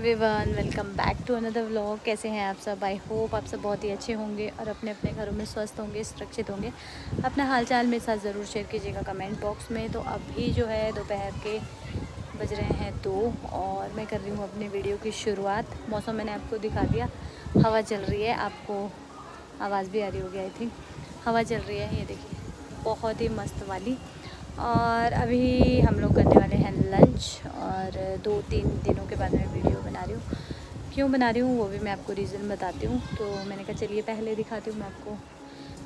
Everyone, welcome back to another vlog. कैसे हैं आप सब? आई होप आप सब बहुत ही अच्छे होंगे और अपने अपने घरों में स्वस्थ होंगे, सुरक्षित होंगे। अपना हालचाल मेरे साथ ज़रूर शेयर कीजिएगा कमेंट बॉक्स में। तो अभी जो है दोपहर के बज रहे हैं 2 और मैं कर रही हूँ अपनी वीडियो की शुरुआत। मौसम मैंने आपको दिखा दिया, हवा चल रही है, आपको आवाज़ भी आ रही होगी आई थिंक। हवा चल रही है, ये देखिए, बहुत ही मस्त वाली। और अभी हम लोग करने वाले हैं लंच और 2-3 दिनों के बाद मैं वीडियो बना रही हूँ। क्यों बना रही हूँ वो भी मैं आपको रीज़न बताती हूँ। तो मैंने कहा चलिए पहले दिखाती हूँ मैं आपको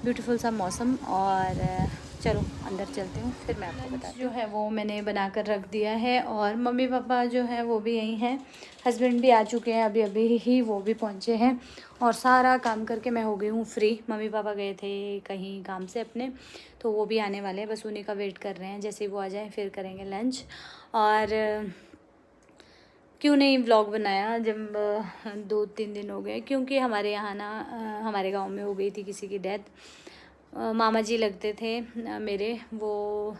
ब्यूटीफुल सा मौसम, और चलो अंदर चलती हूँ फिर मैं आपको बताती हूँ। जो है वो मैंने बना कर रख दिया है और मम्मी पापा जो है वो भी यहीं हैं। हस्बैंड भी आ चुके हैं, अभी अभी ही वो भी पहुँचे हैं और सारा काम करके मैं हो गई हूँ फ्री। मम्मी पापा गए थे कहीं काम से अपने, तो वो भी आने वाले हैं, बस उन्हीं का वेट कर रहे हैं। जैसे ही वो आ जाएँ फिर करेंगे लंच। और क्यों नहीं व्लॉग बनाया जब 2-3 दिन हो गए, क्योंकि हमारे यहाँ ना हमारे गांव में हो गई थी किसी की डेथ। मामा जी लगते थे मेरे, वो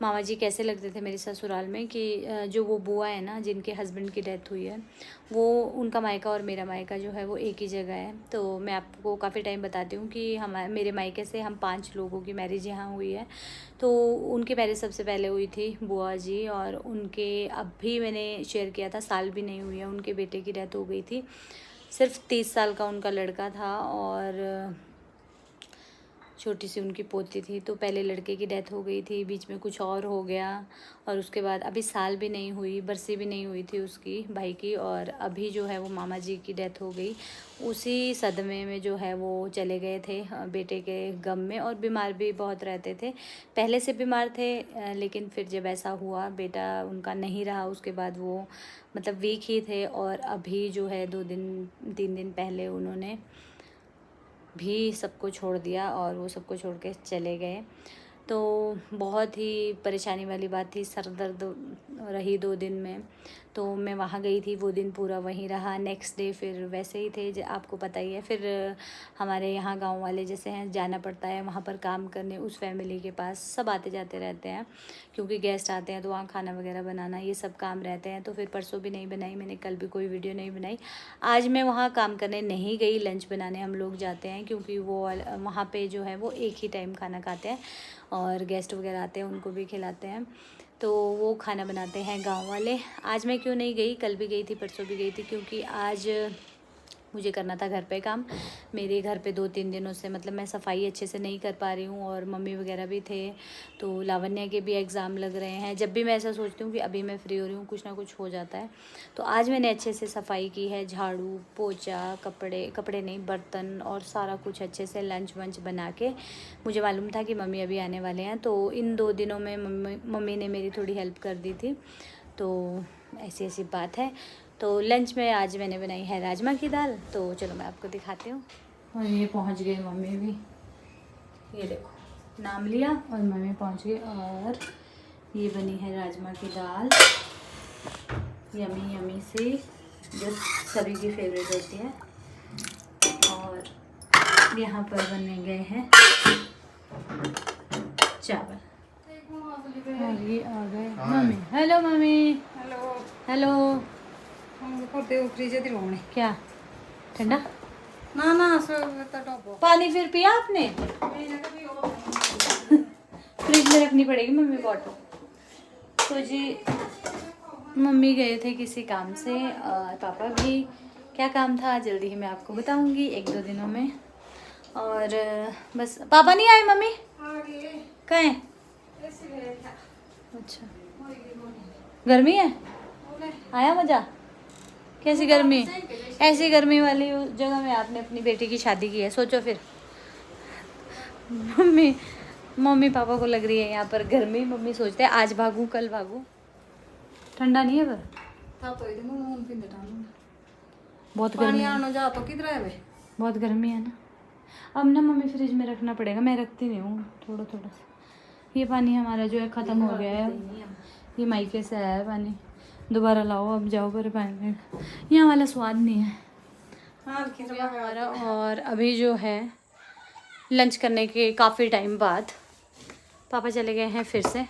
मामा जी कैसे लगते थे मेरे ससुराल में कि जो वो बुआ है ना जिनके हस्बैंड की डेथ हुई है, वो उनका मायका और मेरा मायका जो है वो एक ही जगह है। तो मैं आपको काफ़ी टाइम बताती हूँ कि मेरे मायके से हम 5 लोगों की मैरिज यहाँ हुई है। तो उनकी मैरिज सबसे पहले हुई थी बुआ जी, और उनके अब भी मैंने शेयर किया था, साल भी नहीं हुई है उनके बेटे की डेथ हो गई थी। सिर्फ 30 साल का उनका लड़का था और छोटी सी उनकी पोती थी। तो पहले लड़के की डेथ हो गई थी, बीच में कुछ और हो गया, और उसके बाद अभी साल भी नहीं हुई, बरसी भी नहीं हुई थी उसकी भाई की, और अभी जो है वो मामा जी की डेथ हो गई। उसी सदमे में जो है वो चले गए थे बेटे के गम में, और बीमार भी बहुत रहते थे। पहले से बीमार थे लेकिन फिर जब ऐसा हुआ बेटा उनका नहीं रहा, उसके बाद वो मतलब वीक ही थे। और अभी जो है 2-3 दिन पहले उन्होंने भी सबको छोड़ दिया और वो सबको छोड़ के चले गए। तो बहुत ही परेशानी वाली बात थी, सर दर्द रही 2 दिन में। तो मैं वहाँ गई थी, वो दिन पूरा वहीं रहा। नेक्स्ट डे फिर वैसे ही थे, आपको पता ही है। फिर हमारे यहाँ गांव वाले जैसे हैं, जाना पड़ता है वहाँ पर काम करने, उस फैमिली के पास सब आते जाते रहते हैं, क्योंकि गेस्ट आते हैं तो वहाँ खाना वगैरह बनाना ये सब काम रहते हैं। तो फिर परसों भी नहीं बनाई मैंने, कल भी कोई वीडियो नहीं बनाई। आज मैं वहाँ काम करने नहीं गई, लंच बनाने हम लोग जाते हैं, क्योंकि वो वहाँ पे जो है वो एक ही टाइम खाना खाते हैं और गेस्ट वगैरह आते हैं उनको भी खिलाते हैं। तो वो खाना बनाते हैं गांव वाले। आज मैं क्यों नहीं गई, कल भी गई थी परसों भी गई थी, क्योंकि आज मुझे करना था घर पे काम। मेरे घर पे 2-3 दिनों से मतलब मैं सफाई अच्छे से नहीं कर पा रही हूँ, और मम्मी वगैरह भी थे। तो लावण्या के भी एग्ज़ाम लग रहे हैं। जब भी मैं ऐसा सोचती हूँ कि अभी मैं फ्री हो रही हूँ, कुछ ना कुछ हो जाता है। तो आज मैंने अच्छे से सफाई की है, झाड़ू पोछा, कपड़े नहीं बर्तन, और सारा कुछ अच्छे से लंच वंच बना के। मुझे मालूम था कि मम्मी अभी आने वाले हैं, तो इन 2 दिनों में मम्मी ने मेरी थोड़ी हेल्प कर दी थी। तो ऐसी ऐसी बात है। तो लंच में आज मैंने बनाई है राजमा की दाल। तो चलो मैं आपको दिखाती हूँ। और ये पहुँच गए मम्मी भी, ये देखो नाम लिया और मम्मी पहुँच गई। और ये बनी है राजमा की दाल, यमी यमी सी, जो सभी की फेवरेट होती है। और यहाँ पर बने गए हैं चावल। और ये आ गए mummy. Hello mummy. Hello hello. Fridge क्या ठंडा ना ना सब पानी फिर पिया आपने? फ्रिज में रखनी पड़ेगी मम्मी बॉटल। तो जी मम्मी गए थे किसी काम से और पापा भी। क्या काम था जल्दी ही मैं आपको बताऊंगी 1-2 दिनों में। और बस पापा नहीं आए, मम्मी कहाँ हैं? अच्छा, गर्मी है, आया मज़ा? कैसी गर्मी? ऐसी गर्मी वाली जगह में आपने अपनी बेटी की शादी की है, सोचो फिर। मम्मी पापा को लग रही है यहाँ पर गर्मी। मम्मी सोचते हैं आज भागूं कल भागूं। ठंडा नहीं है पर बहुत गर्मी है। जा तो किधर है वे? बहुत गर्मी है ना। अब ना मम्मी फ्रिज में रखना पड़ेगा, मैं रखती नहीं हूँ थोड़ा थोड़ा सा। ये पानी हमारा जो है ख़त्म हो गया है, ये मायके से आया है पानी, दोबारा लाओ अब जाओ पर पानी। यहाँ वाला स्वाद नहीं है हमारा। और अभी जो है लंच करने के काफ़ी टाइम बाद पापा चले गए हैं फिर से,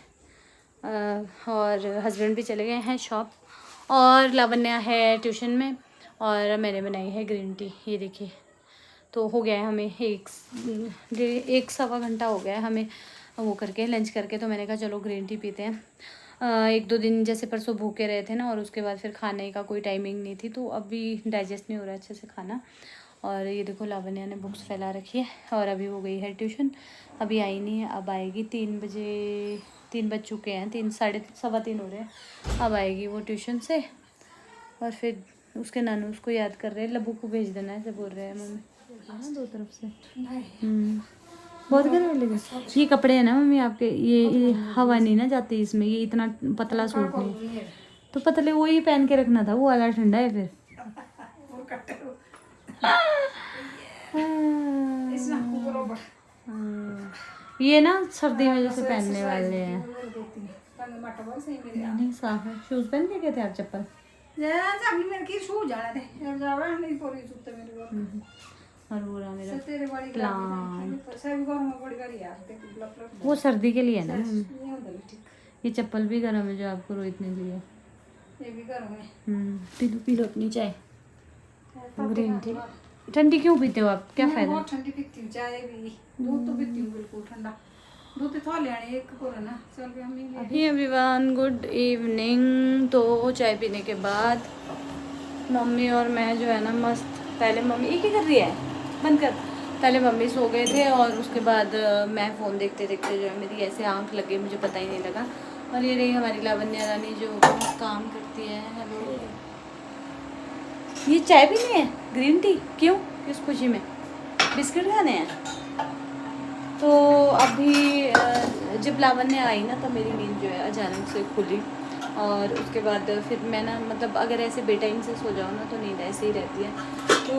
और हस्बैंड भी चले गए हैं शॉप। और लावण्या है ट्यूशन में और मैंने बनाई है ग्रीन टी, ये देखिए। तो हो गया है हमें एक सवा घंटा हो गया है हमें वो करके लंच करके, तो मैंने कहा चलो ग्रीन टी पीते हैं। एक दो दिन जैसे परसों भूखे रहे थे ना, और उसके बाद फिर खाने का कोई टाइमिंग नहीं थी, तो अभी डाइजेस्ट नहीं हो रहा अच्छे से खाना। और ये देखो लावण्या ने बुक्स फैला रखी है और अभी वो गई है ट्यूशन, अभी आई नहीं है, अब आएगी 3 बजे। 3 बज चुके हैं, 3 साढ़े सवा 3 हो रहे हैं, अब आएगी वो ट्यूशन से। और फिर उसके नानू उसको याद कर रहे हैं, लब्बू को भेज देना है, ऐसे बोल रहे हैं मम्मी ना 2 तरफ से। बहुत गर्म लगे ये कपड़े हैं ना मम्मी आपके, ये हवा नहीं ना जाती इसमें, ये इतना पतला सूट नहीं, तो पतले वो ही पहन के रखना था, वो वाला ठंडा है फिर। ये ना सर्दी में जैसे पहनने वाले हैं। नहीं साफ है। शूज पहन के गए थे आप, चप्पल? और वो रहा मेरा प्लांट, वो सर्दी के लिए है ना। ये चप्पल भी गर्म है जो आपको रोहित ने दी है, ये भी गर्म है। पी लो अपनी चाय। ग्रीन टी ठंडी क्यों पीते हो आप, क्या फायदा? बहुत ठंडी पीती हूँ चाय भी, दूध तो पीती हूँ बिल्कुल ठंडा, दूध तो ले आने एक को ना चल पे हम ही। Everyone good evening. तो चाय पीने के बाद मम्मी और मैं जो है ना मस्त, पहले मम्मी ये क्या कर रही है, बंद कर। पहले मम्मी सो गए थे और उसके बाद मैं फ़ोन देखते देखते जो है मेरी ऐसे आंख लग गई, मुझे पता ही नहीं लगा। और ये रही हमारी लावण्या रानी जो काम करती है। हेलो, ये चाय पीनी है ग्रीन टी, क्यों, किस खुशी में? बिस्किट खाने हैं? तो अभी जब लावण्या आई ना, तब मेरी नींद जो है अचानक से खुली, और उसके बाद फिर मैं ना मतलब अगर ऐसे बेटाइम से सो जाओ ना तो नींद ऐसे ही रहती है। तो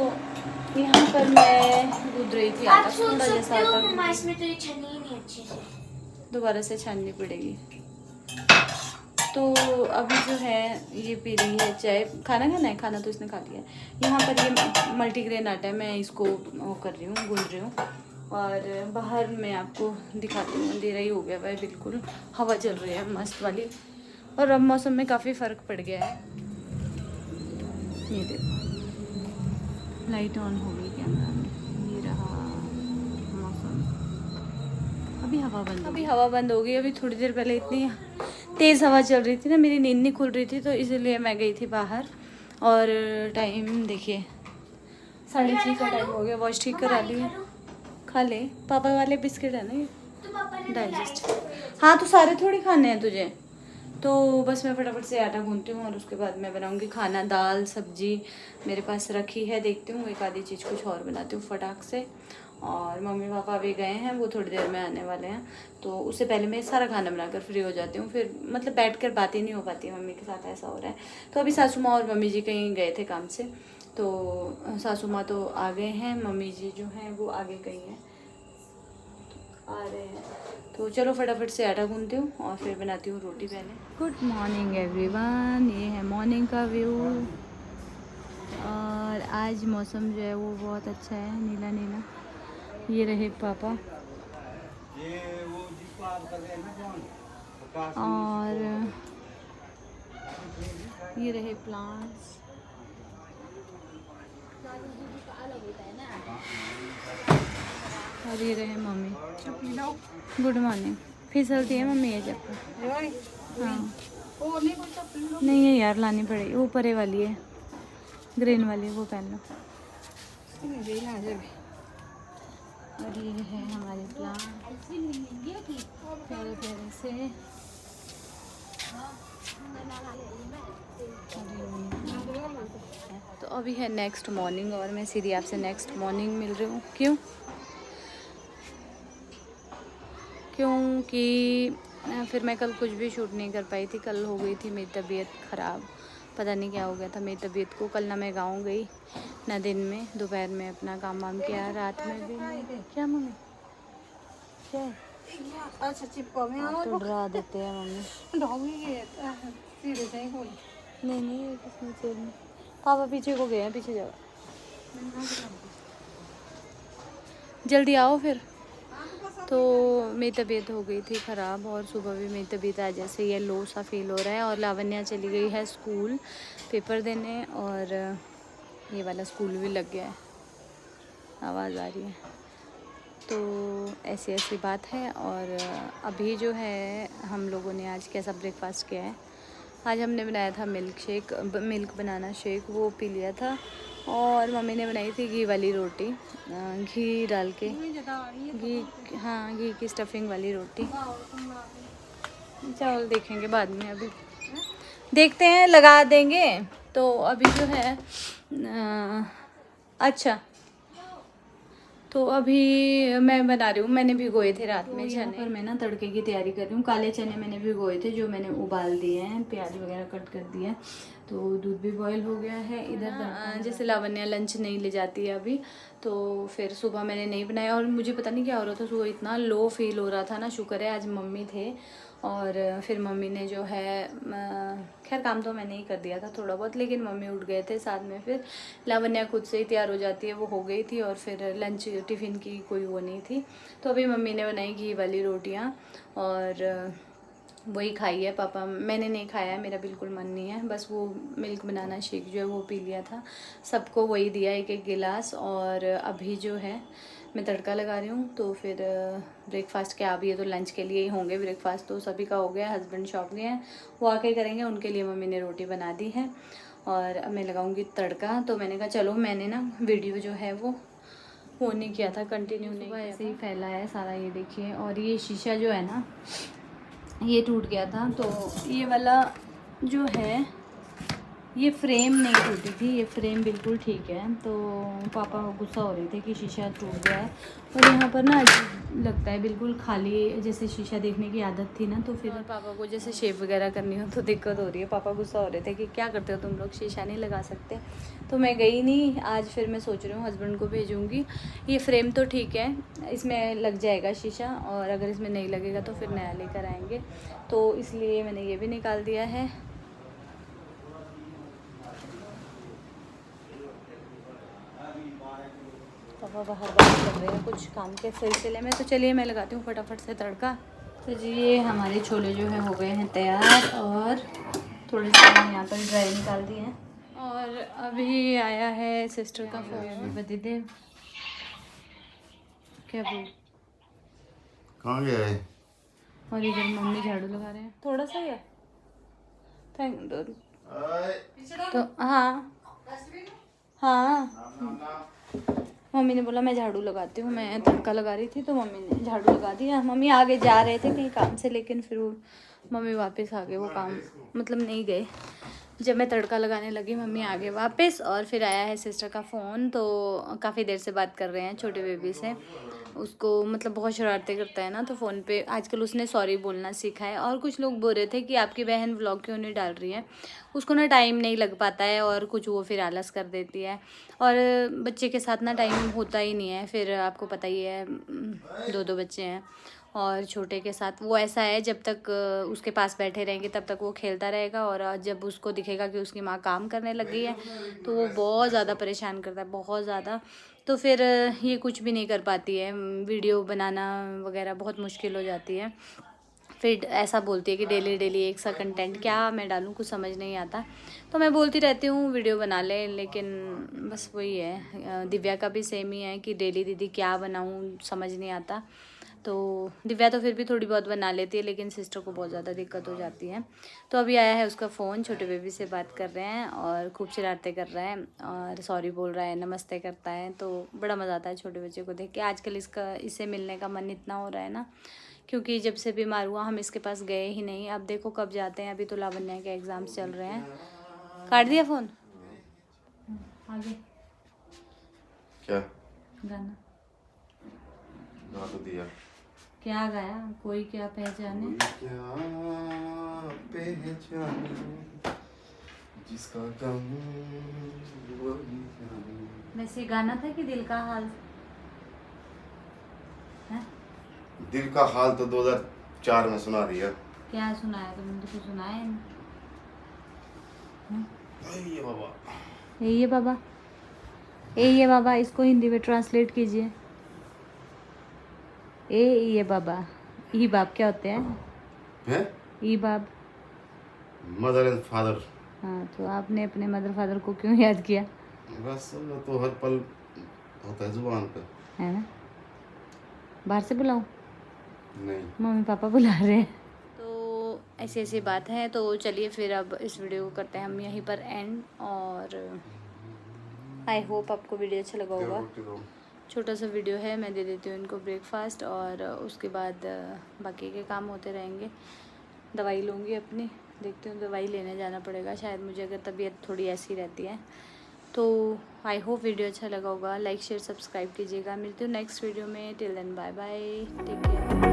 यहाँ पर मैं गूंद रही थी आटा थोड़ा जैसा आता, इसमें तो ये छन्नी ही नहीं अच्छे से, दोबारा से छाननी पड़ेगी। तो अभी जो है ये पी रही है चाय। खाना खाना है, खाना तो इसने खा लिया है। यहाँ पर ये मल्टीग्रेन आटा है, मैं इसको वो कर रही हूँ, गूंद रही हूँ। और बाहर मैं आपको दिखाती हूँ, अंधेरा ही हो गया भाई, बिल्कुल हवा चल रही है मस्त वाली, और अब मौसम में काफ़ी फ़र्क पड़ गया है। ये देखो लाइट ऑन हो गई कैमरा में, ये रहा मौसम। अभी हवा बंद हो गई। अभी थोड़ी देर पहले इतनी तेज़ हवा चल रही थी ना, मेरी नींद नहीं खुल रही थी, तो इसीलिए मैं गई थी बाहर। और टाइम देखिए 6:30 का टाइम हो गया, वॉच ठीक करा ली। खा ले, पापा वाले बिस्किट है ना ये, डाइजेस्ट। हाँ तो सारे थोड़ी खाने हैं तुझे, तो बस मैं फटाफट से आटा गूंथती हूँ और उसके बाद मैं बनाऊँगी खाना। दाल सब्जी मेरे पास रखी है, देखती हूँ एक आधी चीज़ कुछ और बनाती हूँ फटाक से। और मम्मी पापा भी गए हैं, वो थोड़ी देर में आने वाले हैं, तो उससे पहले मैं सारा खाना बनाकर फ्री हो जाती हूँ। फिर मतलब बैठकर बातें नहीं हो पाती मम्मी के साथ, ऐसा हो रहा है। तो अभी सासू माँ और मम्मी जी कहीं गए थे काम से, तो सासू माँ तो आ गए हैं, मम्मी जी जो हैं वो आगे गई हैं, आ रहे हैं। तो चलो फटाफट से आटा गूंथती हूँ और फिर बनाती हूँ रोटी पहले। गुड मॉर्निंग एवरीवन, ये है मॉर्निंग का व्यू। और आज मौसम जो है वो बहुत अच्छा है, नीला नीला। ये रहे पापा, और ये रहे प्लांट्स, और ये रहे मम्मी। Good morning. फिसलती है मम्मी ये चप्पल? हाँ नहीं है यार, लानी पड़ेगी, वो परे वाली है, ग्रीन वाली, वो पहन लो। और ये है हमारे प्लांट प्यारे प्यारे से। तो अभी है नेक्स्ट मॉर्निंग और मैं सीधी आपसे नेक्स्ट मॉर्निंग मिल रही हूँ। क्योंकि फिर मैं कल कुछ भी शूट नहीं कर पाई थी। कल हो गई थी मेरी तबीयत ख़राब, पता नहीं क्या हो गया था मेरी तबीयत को। कल ना मैं गाँव गई ना दिन में, दोपहर में अपना काम वाम किया, रात में भी नहीं। क्या मम्मी, क्या है? अच्छा चिपको में आप तो डरा देते हैं मम्मी। नहीं ये किसने चेयर में, पापा पीछे को गए हैं, पीछे जाओ, जल्दी आओ फिर। तो मेरी तबीयत हो गई थी ख़राब और सुबह भी मेरी तबीयत आज जैसे ये लो सा फील हो रहा है। और लावण्या चली गई है स्कूल पेपर देने और ये वाला स्कूल भी लग गया है, आवाज़ आ रही है। तो ऐसी ऐसी बात है। और अभी जो है हम लोगों ने आज कैसा ब्रेकफास्ट किया है। आज हमने बनाया था मिल्क बनाना शेक, वो पी लिया था। और मम्मी ने बनाई थी घी वाली रोटी, घी डाल के घी, हाँ घी की स्टफिंग वाली रोटी। चावल देखेंगे बाद में, अभी देखते हैं लगा देंगे। तो अभी जो है अच्छा, तो अभी मैं बना रही हूँ, मैंने भिगोए थे रात में चने। पर मैं ना तड़के की तैयारी कर रही हूँ। काले चने मैंने भिगोए थे जो मैंने उबाल दिए हैं, प्याज वगैरह कट कर दिया है। तो दूध भी बॉयल हो गया है। इधर जैसे लावण्या लंच नहीं ले जाती है अभी, तो फिर सुबह मैंने नहीं बनाया। और मुझे पता नहीं क्या हो रहा था, सुबह इतना लो फील हो रहा था ना। शुक्र है आज मम्मी थे और फिर मम्मी ने जो है खैर काम तो मैंने ही कर दिया था थोड़ा बहुत, लेकिन मम्मी उठ गए थे साथ में। फिर लावण्या खुद से ही तैयार हो जाती है, वो हो गई थी। और फिर लंच टिफ़िन की कोई वो नहीं थी। तो अभी मम्मी ने बनाई घी वाली रोटियाँ और वही खाई है। पापा, मैंने नहीं खाया है, मेरा बिल्कुल मन नहीं है। बस वो मिल्क बनाना शेक जो है वो पी लिया था। सबको वही दिया, एक एक गिलास। और अभी जो है मैं तड़का लगा रही हूँ। तो फिर ब्रेकफास्ट क्या, अभी ये तो लंच के लिए ही होंगे। ब्रेकफास्ट तो सभी का हो गया, हस्बैंड शॉप गए हैं, वो आके करेंगे। उनके लिए मम्मी ने रोटी बना दी है और अब मैं लगाऊंगी तड़का। तो मैंने कहा चलो, मैंने ना वीडियो जो है वो नहीं किया था, कंटिन्यू नहीं, ऐसे ही फैला है सारा। ये देखिए, और ये शीशा जो है ना ये टूट गया था। तो ये वाला जो है ये फ्रेम नहीं टूटी थी, ये फ्रेम बिल्कुल ठीक है। तो पापा गुस्सा हो रहे थे कि शीशा टूट गया है। और यहाँ पर ना अजीब लगता है, बिल्कुल खाली जैसे शीशा देखने की आदत थी ना। तो फिर पापा को जैसे शेव वगैरह करनी हो तो दिक्कत हो रही है। पापा गुस्सा हो रहे थे कि क्या करते हो तुम लोग, शीशा नहीं लगा सकते। तो मैं गई नहीं आज। फिर मैं सोच रही हूँ हस्बैंड को भेजूँगी। ये फ्रेम तो ठीक है, इसमें लग जाएगा शीशा, और अगर इसमें नहीं लगेगा तो फिर नया लेकर आएंगे। तो इसलिए मैंने ये भी निकाल दिया है। पापा बाहर बात कर रहे हैं कुछ काम के सिलसिले में। तो चलिए मैं लगाती हूँ फटाफट से तड़का। तो जी ये हमारे छोले जो है हो गए हैं तैयार, और थोड़े से मैंने यहाँ पर ड्राई निकाल दिए हैं। और अभी आया है सिस्टर का फोन। बदीदेव क्या बोल, कहाँ गया है? और इधर मम्मी झाड़ू लगा रहे हैं। थोड़ा सा ही है, थैंक। तो हाँ हाँ, मम्मी ने बोला मैं झाड़ू लगाती हूँ। मैं तड़का लगा रही थी तो मम्मी ने झाड़ू लगा दिया। मम्मी आगे जा रहे थे कहीं काम से, लेकिन फिर वो मम्मी वापस आ गए। वो काम मतलब नहीं गए। जब मैं तड़का लगाने लगी मम्मी आ गए वापस। और फिर आया है सिस्टर का फ़ोन। तो काफ़ी देर से बात कर रहे हैं छोटे बेबी से। उसको मतलब बहुत शरारतें करता है ना, तो फ़ोन पे आजकल उसने सॉरी बोलना सीखा है। और कुछ लोग बोल रहे थे कि आपकी बहन व्लॉग क्यों नहीं डाल रही है, उसको ना टाइम नहीं लग पाता है और कुछ वो फिर आलस कर देती है। और बच्चे के साथ ना टाइम होता ही नहीं है। फिर आपको पता ही है, दो बच्चे हैं और छोटे के साथ वो ऐसा है, जब तक उसके पास बैठे रहेंगे तब तक वो खेलता रहेगा। और जब उसको दिखेगा कि उसकी माँ काम करने लग गई है तो वो बहुत ज़्यादा परेशान करता है, बहुत ज़्यादा। तो फिर ये कुछ भी नहीं कर पाती है, वीडियो बनाना वगैरह बहुत मुश्किल हो जाती है। फिर ऐसा बोलती है कि डेली डेली एक सा कंटेंट क्या मैं डालूं, कुछ समझ नहीं आता। तो मैं बोलती रहती हूँ वीडियो बना ले, लेकिन बस वही है। दिव्या का भी सेम ही है कि डेली दीदी क्या बनाऊँ समझ नहीं आता। तो दिव्या तो फिर भी थोड़ी बहुत बना लेती है, लेकिन सिस्टर को बहुत ज़्यादा दिक्कत हो जाती है। तो अभी आया है उसका फ़ोन, छोटे बेबी से बात कर रहे हैं और खूब शरारतें कर रहा है और सॉरी बोल रहा है, नमस्ते करता है। तो बड़ा मज़ा आता है छोटे बच्चे को देख के। आजकल इससे मिलने का मन इतना हो रहा है ना, क्योंकि जब से बीमार हुआ हम इसके पास गए ही नहीं। अब देखो कब जाते हैं, अभी तो लावण्या के एग्ज़ाम्स चल रहे हैं। काट दिया फ़ोन, आगे क्या गाना गा तो दिया? क्या गाया, कोई क्या पहचाने, क्या पहचाने जिसका गम वही जाने। वैसे गाना था कि दिल का हाल है? दिल का हाल तो 2004 में सुना दिया। क्या सुनाया तुमने, तो कुछ सुनाया ही नहीं। ये बाबा, ये बाबा, ये बाबा, इसको हिंदी में ट्रांसलेट कीजिए। ये बाबा, ई बाप क्या होते हैं? हैं? ई बाप। Mother and father. हाँ, तो आपने अपने मदर फादर को क्यों याद किया? बस वो तो हर पल होता है जुबान पे। है ना? बाहर से बुलाऊं? नहीं। मम्मी पापा बुला रहे हैं। तो ऐसी ऐसी बात है। तो चलिए फिर अब इस वीडियो को करते हैं हम यहीं पर एंड। और आई होप आपको वीडियो अच्छा लगा होगा। छोटा सा वीडियो है, मैं दे देती हूँ इनको ब्रेकफास्ट और उसके बाद बाकी के काम होते रहेंगे। दवाई लूँगी अपनी, देखती हूँ दवाई लेने जाना पड़ेगा शायद मुझे, अगर तबीयत थोड़ी ऐसी रहती है तो। आई होप वीडियो अच्छा लगा होगा। लाइक शेयर सब्सक्राइब कीजिएगा। मिलती हूँ नेक्स्ट वीडियो में। Till then bye bye, take care.